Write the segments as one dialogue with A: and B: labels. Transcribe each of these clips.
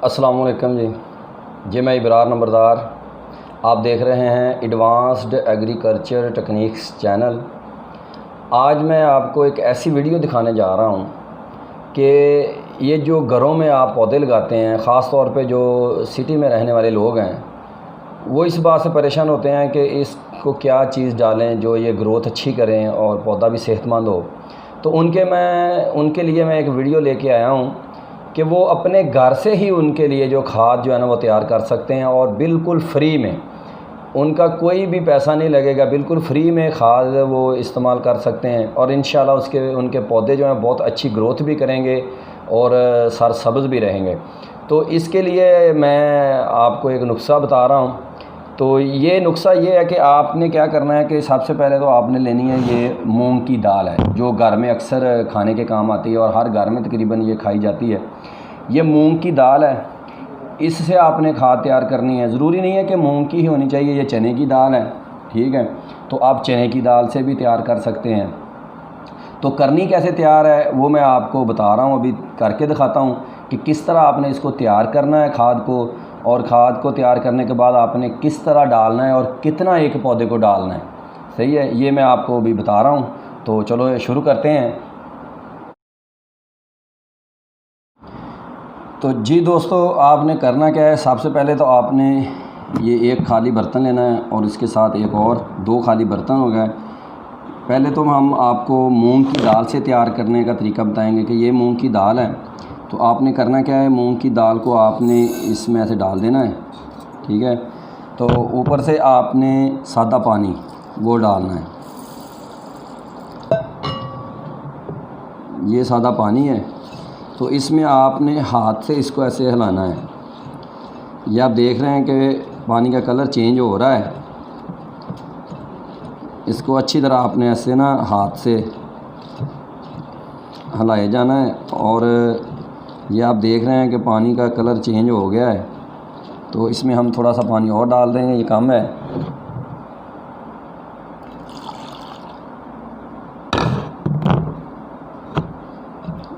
A: السلام علیکم جی میں ابرار نمبردار، آپ دیکھ رہے ہیں ایڈوانسڈ ایگریکلچر ٹیکنیکس چینل۔ آج میں آپ کو ایک ایسی ویڈیو دکھانے جا رہا ہوں کہ یہ جو گھروں میں آپ پودے لگاتے ہیں، خاص طور پہ جو سٹی میں رہنے والے لوگ ہیں، وہ اس بات سے پریشان ہوتے ہیں کہ اس کو کیا چیز ڈالیں جو یہ گروتھ اچھی کریں اور پودا بھی صحت مند ہو۔ تو ان کے لیے میں ایک ویڈیو لے کے آیا ہوں کہ وہ اپنے گھر سے ہی ان کے لیے جو کھاد جو ہے نا وہ تیار کر سکتے ہیں، اور بالکل فری میں، ان کا کوئی بھی پیسہ نہیں لگے گا، بالکل فری میں کھاد وہ استعمال کر سکتے ہیں، اور انشاءاللہ ان کے پودے جو ہیں بہت اچھی گروتھ بھی کریں گے اور سرسبز بھی رہیں گے۔ تو اس کے لیے میں آپ کو ایک نسخہ بتا رہا ہوں۔ تو یہ نسخہ یہ ہے کہ آپ نے کیا کرنا ہے کہ سب سے پہلے تو آپ نے لینی ہے یہ مونگ کی دال ہے، جو گھر میں اکثر کھانے کے کام آتی ہے اور ہر گھر میں تقریباً یہ کھائی جاتی ہے۔ یہ مونگ کی دال ہے، اس سے آپ نے کھاد تیار کرنی ہے۔ ضروری نہیں ہے کہ مونگ کی ہی ہونی چاہیے، یہ چنے کی دال ہے، ٹھیک ہے؟ تو آپ چنے کی دال سے بھی تیار کر سکتے ہیں۔ تو کرنی کیسے تیار ہے وہ میں آپ کو بتا رہا ہوں، ابھی کر کے دکھاتا ہوں کہ کس طرح آپ نے اس کو تیار کرنا ہے کھاد کو، اور کھاد کو تیار کرنے کے بعد آپ نے کس طرح ڈالنا ہے اور کتنا ایک پودے کو ڈالنا ہے۔ صحیح ہے، یہ میں آپ کو ابھی بتا رہا ہوں۔ تو چلو شروع کرتے ہیں۔ تو جی دوستو، آپ نے کرنا کیا ہے، سب سے پہلے تو آپ نے یہ ایک خالی برتن لینا ہے اور اس کے ساتھ ایک اور 2 خالی برتن ہو گئے۔ پہلے تو ہم آپ کو مونگ کی دال سے تیار کرنے کا طریقہ بتائیں گے کہ یہ مونگ کی دال ہے۔ تو آپ نے کرنا کیا ہے، مونگ کی دال کو آپ نے اس میں ایسے ڈال دینا ہے، ٹھیک ہے؟ تو اوپر سے آپ نے سادہ پانی وہ ڈالنا ہے، یہ سادہ پانی ہے۔ تو اس میں آپ نے ہاتھ سے اس کو ایسے ہلانا ہے۔ یہ آپ دیکھ رہے ہیں کہ پانی کا کلر چینج ہو رہا ہے۔ اس کو اچھی طرح آپ نے ایسے نا ہاتھ سے ہلائے جانا ہے، اور یہ آپ دیکھ رہے ہیں کہ پانی کا کلر چینج ہو گیا ہے۔ تو اس میں ہم تھوڑا سا پانی اور ڈال دیں گے، یہ کم ہے۔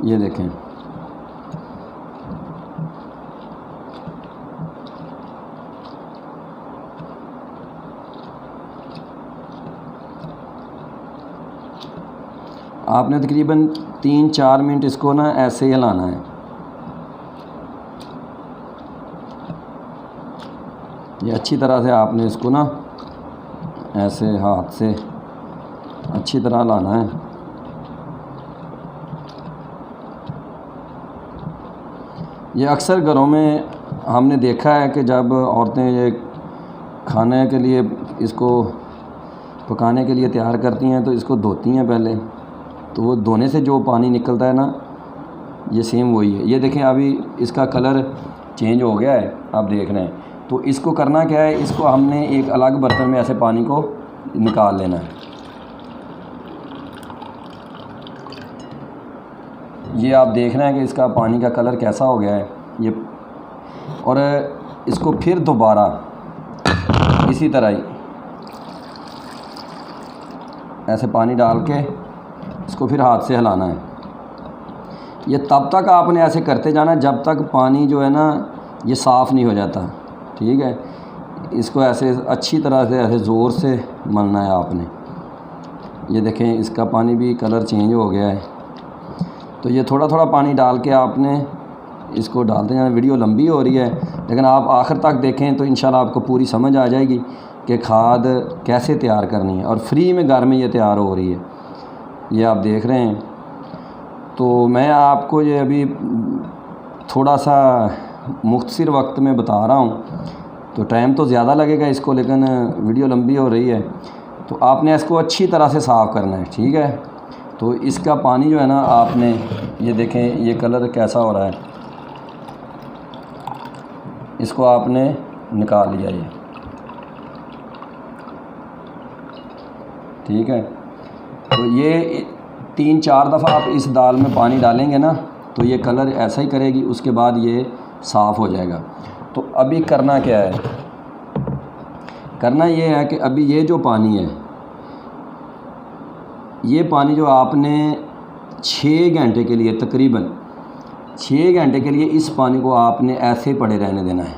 A: یہ دیکھیں، آپ نے تقریباً 3-4 منٹ اس کو نا ایسے ہی ہلانا ہے۔ یہ اچھی طرح سے آپ نے اس کو نا ایسے ہاتھ سے اچھی طرح ہلانا ہے۔ یہ اکثر گھروں میں ہم نے دیکھا ہے کہ جب عورتیں یہ کھانے کے لیے اس کو پکانے کے لیے تیار کرتی ہیں تو اس کو دھوتی ہیں پہلے، تو وہ دھونے سے جو پانی نکلتا ہے نا، یہ سیم وہی ہے۔ یہ دیکھیں ابھی اس کا کلر چینج ہو گیا ہے، آپ دیکھ رہے ہیں۔ تو اس کو کرنا کیا ہے، اس کو ہم نے ایک الگ برتن میں ایسے پانی کو نکال لینا ہے۔ یہ آپ دیکھ رہے ہیں کہ اس کا پانی کا کلر کیسا ہو گیا ہے یہ، اور اس کو پھر دوبارہ اسی طرح ہی ایسے پانی ڈال کے اس کو پھر ہاتھ سے ہلانا ہے۔ یہ تب تک آپ نے ایسے کرتے جانا جب تک پانی جو ہے نا یہ صاف نہیں ہو جاتا، ٹھیک ہے؟ اس کو ایسے اچھی طرح سے ایسے زور سے ملنا ہے آپ نے۔ یہ دیکھیں اس کا پانی بھی کلر چینج ہو گیا ہے۔ تو یہ تھوڑا تھوڑا پانی ڈال کے آپ نے اس کو ڈالتے جانا۔ ویڈیو لمبی ہو رہی ہے لیکن آپ آخر تک دیکھیں تو انشاءاللہ آپ کو پوری سمجھ آ جائے گی کہ کھاد کیسے تیار کرنی ہے، اور فری میں گھر میں یہ تیار ہو رہی ہے، یہ آپ دیکھ رہے ہیں۔ تو میں آپ کو یہ ابھی تھوڑا سا مختصر وقت میں بتا رہا ہوں، تو ٹائم تو زیادہ لگے گا اس کو، لیکن ویڈیو لمبی ہو رہی ہے۔ تو آپ نے اس کو اچھی طرح سے صاف کرنا ہے، ٹھیک ہے؟ تو اس کا پانی جو ہے نا آپ نے یہ دیکھیں یہ کلر کیسا ہو رہا ہے، اس کو آپ نے نکال لیا، یہ ٹھیک ہے؟ تو یہ 3-4 دفعہ آپ اس دال میں پانی ڈالیں گے نا تو یہ کلر ایسا ہی کرے گی، اس کے بعد یہ صاف ہو جائے گا۔ تو ابھی کرنا کیا ہے، کرنا یہ ہے کہ ابھی یہ جو پانی ہے، یہ پانی جو آپ نے 6 گھنٹے کے لیے تقریباً 6 گھنٹے کے لیے اس پانی کو آپ نے ایسے پڑے رہنے دینا ہے۔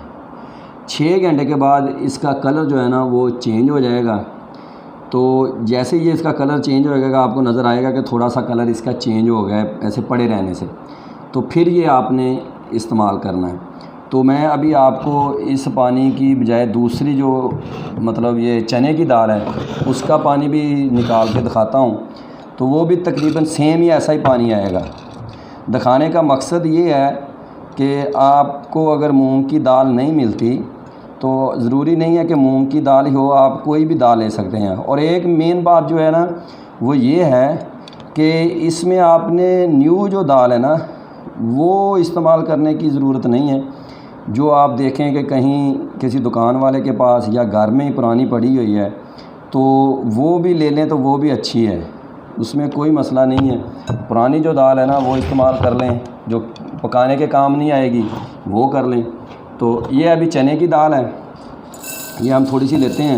A: 6 گھنٹے کے بعد اس کا کلر جو ہے نا وہ چینج ہو جائے گا۔ تو جیسے یہ اس کا کلر چینج ہو جائے گا، آپ کو نظر آئے گا کہ تھوڑا سا کلر اس کا چینج ہو گیا ہے ایسے پڑے رہنے سے، تو پھر یہ آپ نے استعمال کرنا ہے۔ تو میں ابھی آپ کو اس پانی کی بجائے دوسری جو مطلب یہ چنے کی دال ہے اس کا پانی بھی نکال کے دکھاتا ہوں، تو وہ بھی تقریباً سیم ہی ایسا ہی پانی آئے گا۔ دکھانے کا مقصد یہ ہے کہ آپ کو اگر مونگ کی دال نہیں ملتی تو ضروری نہیں ہے کہ مونگ کی دال ہی ہو، آپ کوئی بھی دال لے سکتے ہیں۔ اور ایک مین بات جو ہے نا وہ یہ ہے کہ اس میں آپ نے نیو جو دال ہے نا وہ استعمال کرنے کی ضرورت نہیں ہے۔ جو آپ دیکھیں کہ کہیں کسی دکان والے کے پاس یا گھر میں ہی پرانی پڑی ہوئی ہے تو وہ بھی لے لیں تو وہ بھی اچھی ہے، اس میں کوئی مسئلہ نہیں ہے۔ پرانی جو دال ہے نا وہ استعمال کر لیں، جو پکانے کے کام نہیں آئے گی وہ کر لیں۔ تو یہ ابھی چنے کی دال ہے، یہ ہم تھوڑی سی لیتے ہیں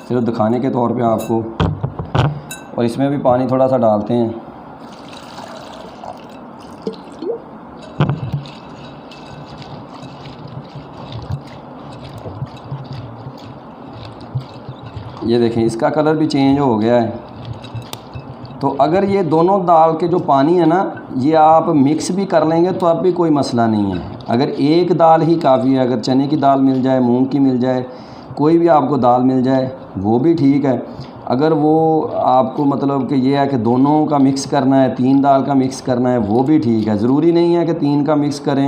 A: صرف دکھانے کے طور پہ آپ کو، اور اس میں بھی پانی تھوڑا سا ڈالتے ہیں۔ یہ دیکھیں اس کا کلر بھی چینج ہو گیا ہے۔ تو اگر یہ دونوں دال کے جو پانی ہے نا یہ آپ مکس بھی کر لیں گے تو اب بھی کوئی مسئلہ نہیں ہے۔ اگر ایک دال ہی کافی ہے، اگر چنے کی دال مل جائے، مونگ کی مل جائے، کوئی بھی آپ کو دال مل جائے وہ بھی ٹھیک ہے۔ اگر وہ آپ کو مطلب کہ یہ ہے کہ دونوں کا مکس کرنا ہے، 3 دال کا مکس کرنا ہے وہ بھی ٹھیک ہے۔ ضروری نہیں ہے کہ 3 کا مکس کریں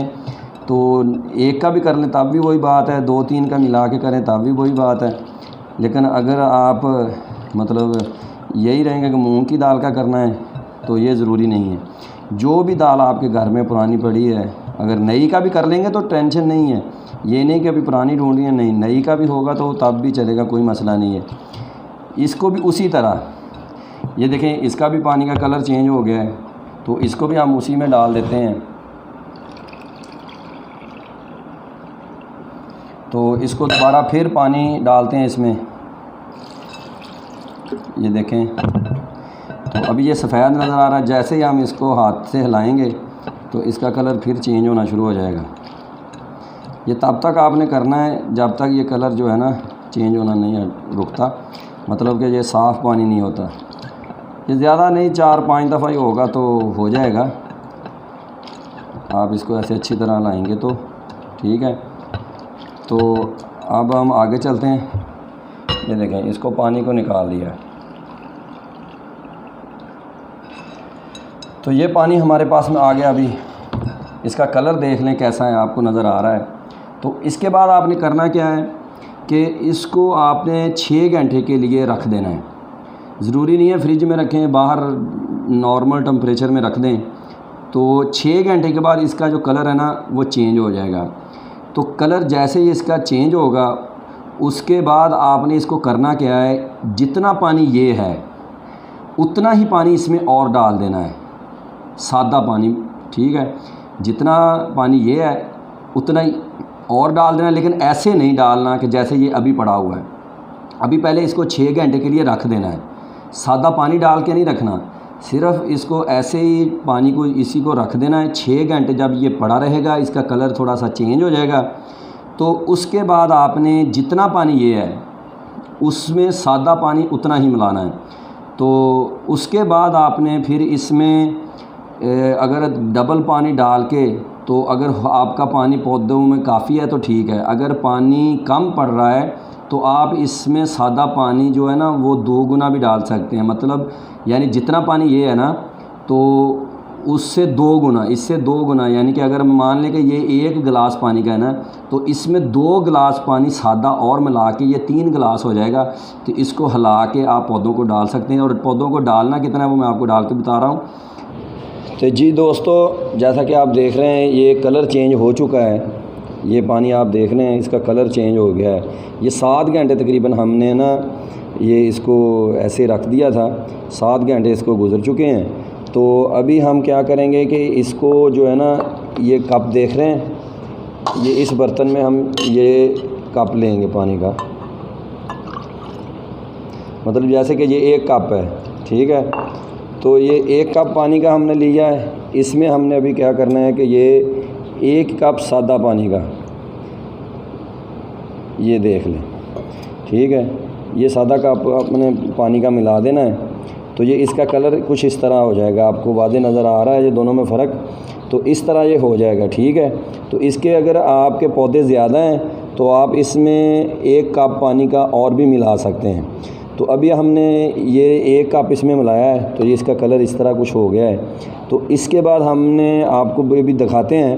A: تو ایک کا بھی کر لیں تب بھی وہی بات ہے، 2-3 کا ملا کے کریں تب بھی وہی بات ہے۔ لیکن اگر آپ مطلب یہی رہیں گے کہ مونگ کی دال کا کرنا ہے تو یہ ضروری نہیں ہے۔ جو بھی دال آپ کے گھر میں پرانی پڑی ہے، اگر نئی کا بھی کر لیں گے تو ٹینشن نہیں ہے، یہ نہیں کہ ابھی پرانی ڈھونڈی ہے، نہیں نئی کا بھی ہوگا تو تب بھی چلے گا، کوئی مسئلہ نہیں ہے۔ اس کو بھی اسی طرح یہ دیکھیں اس کا بھی پانی کا کلر چینج ہو گیا ہے، تو اس کو بھی ہم اسی میں ڈال دیتے ہیں۔ تو اس کو دوبارہ پھر پانی ڈالتے ہیں اس میں، یہ دیکھیں تو ابھی یہ سفید نظر آ رہا ہے۔ جیسے ہی ہم اس کو ہاتھ سے ہلائیں گے تو اس کا کلر پھر چینج ہونا شروع ہو جائے گا۔ یہ تب تک آپ نے کرنا ہے جب تک یہ کلر جو ہے نا چینج ہونا نہیں رکتا، مطلب کہ یہ صاف پانی نہیں ہوتا۔ یہ زیادہ نہیں 4-5 دفعہ ہی ہوگا تو ہو جائے گا۔ آپ اس کو ایسے اچھی طرح لائیں گے تو ٹھیک ہے۔ تو اب ہم آگے چلتے ہیں۔ یہ دیکھیں اس کو پانی کو نکال دیا ہے، تو یہ پانی ہمارے پاس میں آ گیا۔ ابھی اس کا کلر دیکھ لیں کیسا ہے، آپ کو نظر آ رہا ہے۔ تو اس کے بعد آپ نے کرنا کیا ہے کہ اس کو آپ نے 6 گھنٹے کے لیے رکھ دینا ہے۔ ضروری نہیں ہے فریج میں رکھیں، باہر نارمل ٹمپریچر میں رکھ دیں، تو 6 گھنٹے کے بعد اس کا جو کلر ہے نا وہ چینج ہو جائے گا۔ تو کلر جیسے ہی اس کا چینج ہوگا اس کے بعد آپ نے اس کو کرنا کیا ہے، جتنا پانی یہ ہے اتنا ہی پانی اس میں اور ڈال دینا ہے، سادہ پانی، ٹھیک ہے۔ جتنا پانی یہ ہے اتنا ہی اور ڈال دینا، لیکن ایسے نہیں ڈالنا کہ جیسے یہ ابھی پڑا ہوا ہے۔ ابھی پہلے اس کو 6 گھنٹے کے لیے رکھ دینا ہے، سادہ پانی ڈال کے نہیں رکھنا، صرف اس کو ایسے ہی پانی کو اسی کو رکھ دینا ہے 6 گھنٹے۔ جب یہ پڑا رہے گا اس کا کلر تھوڑا سا چینج ہو جائے گا، تو اس کے بعد آپ نے جتنا پانی یہ ہے اس میں سادہ پانی اتنا ہی ملانا ہے۔ تو اس کے بعد آپ نے پھر اس میں اگر ڈبل پانی ڈال کے، تو اگر آپ کا پانی پودوں میں کافی ہے تو ٹھیک ہے، اگر پانی کم پڑ رہا ہے تو آپ اس میں سادہ پانی جو ہے نا وہ 2 گنا بھی ڈال سکتے ہیں، مطلب یعنی جتنا پانی یہ ہے نا تو اس سے 2 گنا، اس سے 2 گنا، یعنی کہ اگر مان لیں کہ یہ 1 گلاس پانی کا ہے نا تو اس میں 2 گلاس پانی سادہ اور ملا کے یہ 3 گلاس ہو جائے گا۔ تو اس کو ہلا کے آپ پودوں کو ڈال سکتے ہیں، اور پودوں کو ڈالنا کتنا ہے وہ میں آپ کو ڈال کے بتا رہا ہوں۔ تو جی دوستو، جیسا کہ آپ دیکھ رہے ہیں یہ کلر چینج ہو چکا ہے، یہ پانی آپ دیکھ رہے ہیں اس کا کلر چینج ہو گیا ہے۔ یہ 7 گھنٹے تقریباً ہم نے نا یہ اس کو ایسے رکھ دیا تھا، 7 گھنٹے اس کو گزر چکے ہیں۔ تو ابھی ہم کیا کریں گے کہ اس کو جو ہے نا یہ کپ دیکھ رہے ہیں، یہ اس برتن میں ہم یہ کپ لیں گے پانی کا، مطلب جیسے کہ یہ 1 کپ ہے، ٹھیک ہے۔ تو یہ 1 کپ پانی کا ہم نے لیا ہے، اس میں ہم نے ابھی کیا کرنا ہے کہ یہ 1 کپ سادہ پانی کا، یہ دیکھ لیں، ٹھیک ہے، یہ سادہ کپ اپنے پانی کا ملا دینا ہے، تو یہ اس کا کلر کچھ اس طرح ہو جائے گا، آپ کو واضح نظر آ رہا ہے یہ دونوں میں فرق، تو اس طرح یہ ہو جائے گا، ٹھیک ہے۔ تو اس کے اگر آپ کے پودے زیادہ ہیں تو آپ اس میں 1 کپ پانی کا اور بھی ملا سکتے ہیں۔ تو ابھی ہم نے یہ 1 کپ اس میں ملایا ہے، تو یہ اس کا کلر اس طرح کچھ ہو گیا ہے۔ تو اس کے بعد ہم نے آپ کو بھی دکھاتے ہیں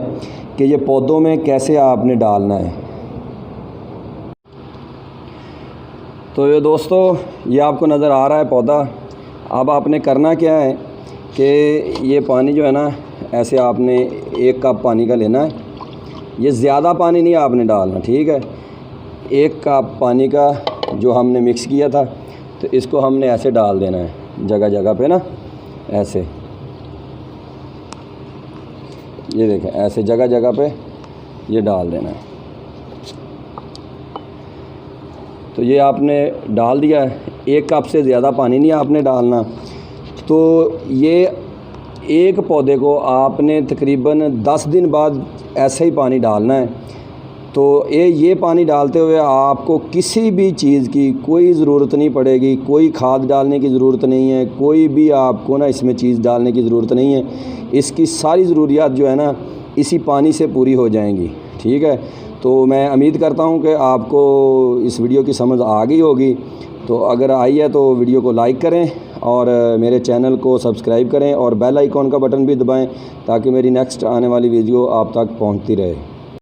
A: کہ یہ پودوں میں کیسے آپ نے ڈالنا ہے۔ تو یہ دوستو، یہ آپ کو نظر آ رہا ہے پودا۔ اب آپ نے کرنا کیا ہے کہ یہ پانی جو ہے نا، ایسے آپ نے 1 کپ پانی کا لینا ہے، یہ زیادہ پانی نہیں آپ نے ڈالنا، ٹھیک ہے۔ 1 کپ پانی کا جو ہم نے مکس کیا تھا، تو اس کو ہم نے ایسے ڈال دینا ہے جگہ جگہ پہ نا، ایسے، یہ دیکھیں ایسے جگہ جگہ پہ یہ ڈال دینا ہے۔ تو یہ آپ نے ڈال دیا ہے، 1 کپ سے زیادہ پانی نہیں آپ نے ڈالنا۔ تو یہ ایک پودے کو آپ نے تقریباً 10 دن بعد ایسے ہی پانی ڈالنا ہے۔ تو یہ پانی ڈالتے ہوئے آپ کو کسی بھی چیز کی کوئی ضرورت نہیں پڑے گی، کوئی کھاد ڈالنے کی ضرورت نہیں ہے، کوئی بھی آپ کو نا اس میں چیز ڈالنے کی ضرورت نہیں ہے۔ اس کی ساری ضروریات جو ہے نا اسی پانی سے پوری ہو جائیں گی، ٹھیک ہے۔ تو میں امید کرتا ہوں کہ آپ کو اس ویڈیو کی سمجھ آ گئی ہوگی۔ تو اگر آئی ہے تو ویڈیو کو لائک کریں اور میرے چینل کو سبسکرائب کریں اور بیل آئیکن کا بٹن بھی دبائیں تاکہ میری نیکسٹ آنے والی ویڈیو آپ تک پہنچتی رہے۔